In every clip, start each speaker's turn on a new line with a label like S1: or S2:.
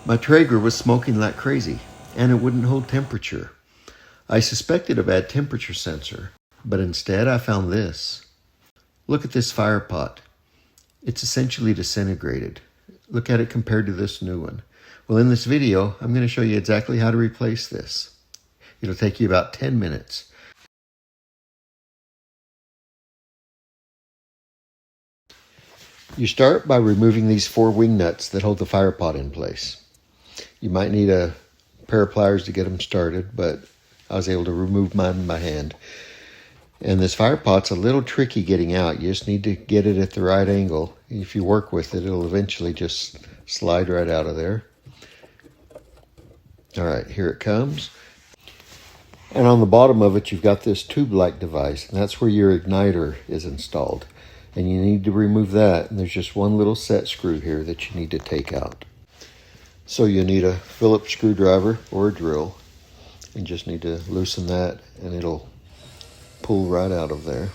S1: My Traeger was smoking like crazy, and it wouldn't hold temperature. I suspected a bad temperature sensor, but instead I found this. Look at this Firepot. It's essentially disintegrated. Look at it compared to this new one. Well, in this video, I'm going to show you exactly how to replace this. It'll take you about 10 minutes. You start by removing these 4 wing nuts that hold the Firepot in place. You might need a pair of pliers to get them started, but I was able to remove mine by hand. And this Firepot's a little tricky getting out. You just need to get it at the right angle. If you work with it, it'll eventually just slide right out of there. All right, here it comes. And on the bottom of it, you've got this tube-like device, and that's where your igniter is installed. And you need to remove that, and there's just one little set screw here that you need to take out. So you need a Phillips screwdriver or a drill, and just need to loosen that, and it'll pull right out of there.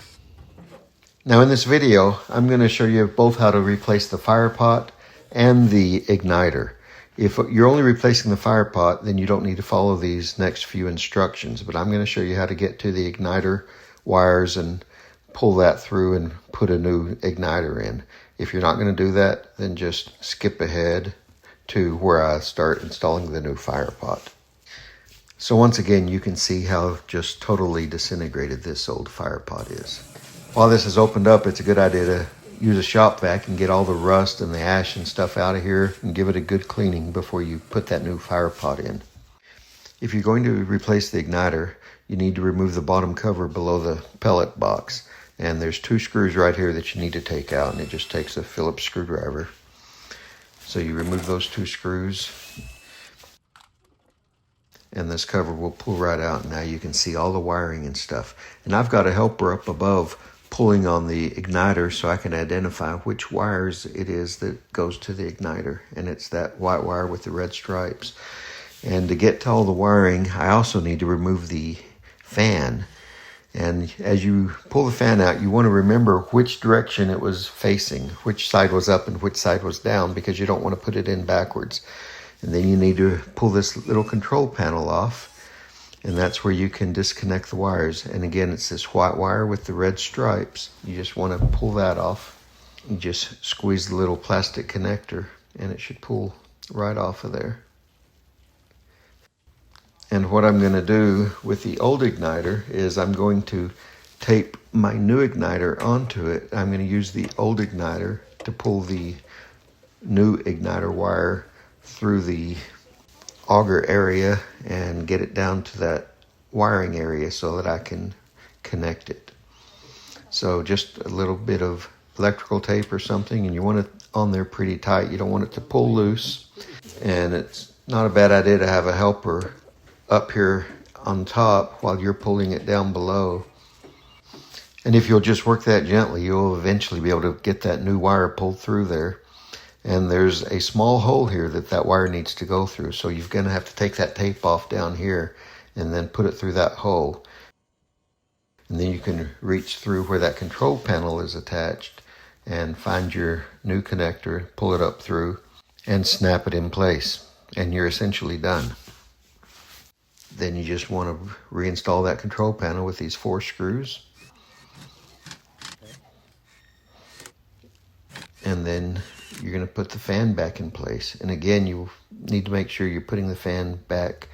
S1: Now in this video, I'm going to show you both how to replace the Firepot and the igniter. If you're only replacing the Firepot, then you don't need to follow these next few instructions, but I'm going to show you how to get to the igniter wires and pull that through and put a new igniter in. If you're not going to do that, then just skip ahead to where I start installing the new Firepot. So once again, you can see how just totally disintegrated this old Firepot is. While this is opened up, it's a good idea to use a shop vac and get all the rust and the ash and stuff out of here and give it a good cleaning before you put that new Firepot in. If you're going to replace the igniter, you need to remove the bottom cover below the pellet box. And there's 2 screws right here that you need to take out, and it just takes a Phillips screwdriver. So you remove those 2 screws, and this cover will pull right out. Now you can see all the wiring and stuff. And I've got a helper up above pulling on the igniter so I can identify which wires it is that goes to the igniter. And it's that white wire with the red stripes. And to get to all the wiring, I also need to remove the fan. And as you pull the fan out, you want to remember which direction it was facing, which side was up and which side was down, because you don't want to put it in backwards. And then you need to pull this little control panel off, and that's where you can disconnect the wires. And again, it's this white wire with the red stripes. You just want to pull that off. You just squeeze the little plastic connector, and it should pull right off of there. And what I'm going to do with the old igniter is I'm going to tape my new igniter onto it. I'm going to use the old igniter to pull the new igniter wire through the auger area and get it down to that wiring area so that I can connect it. So just a little bit of electrical tape or something, and you want it on there pretty tight. You don't want it to pull loose. And it's not a bad idea to have a helper up here on top while you're pulling it down below. And if you'll just work that gently, you'll eventually be able to get that new wire pulled through there. And there's a small hole here that wire needs to go through. So you're going to have to take that tape off down here and then put it through that hole. And then you can reach through where that control panel is attached and find your new connector, pull it up through, and snap it in place. And you're essentially done. Then you just want to reinstall that control panel with these 4 screws. And then you're going to put the fan back in place. And again, you need to make sure you're putting the fan back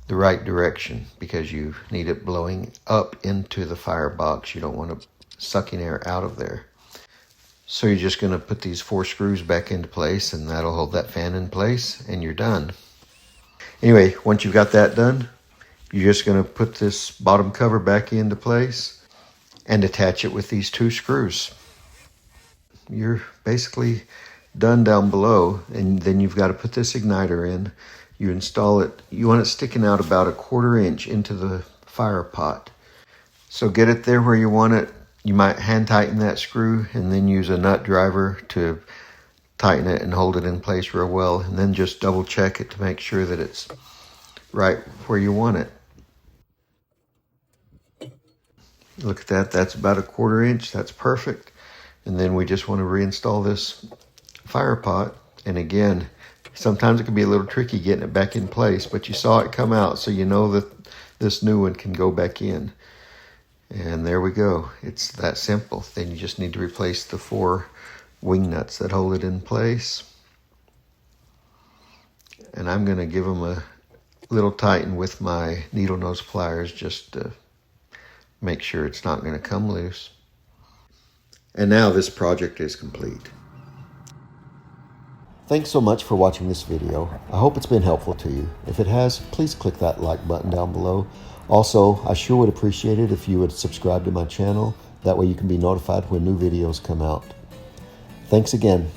S1: the right direction, because you need it blowing up into the firebox. You don't want it sucking air out of there. So you're just going to put these 4 screws back into place, and that'll hold that fan in place, and you're done. Anyway, once you've got that done, you're just going to put this bottom cover back into place and attach it with these 2 screws. You're basically done down below, and then you've got to put this igniter in. You install it. You want it sticking out about 1/4 inch into the Firepot. So get it there where you want it. You might hand tighten that screw and then use a nut driver to tighten it and hold it in place real well, and then just double check it to make sure that it's right where you want it. Look at that, that's about 1/4 inch, that's perfect. And then we just want to reinstall this Firepot, and again, Sometimes it can be a little tricky getting it back in place, but you saw it come out, so you know that this new one can go back in. And there we go. It's that simple. Then you just need to replace the 4 wing nuts that hold it in place. And I'm going to give them a little tighten with my needle nose pliers just to make sure it's not going to come loose. And now this project is complete. Thanks so much for watching this video. I hope it's been helpful to you. If it has, please click that like button down below. Also, I sure would appreciate it if you would subscribe to my channel. That way you can be notified when new videos come out. Thanks again.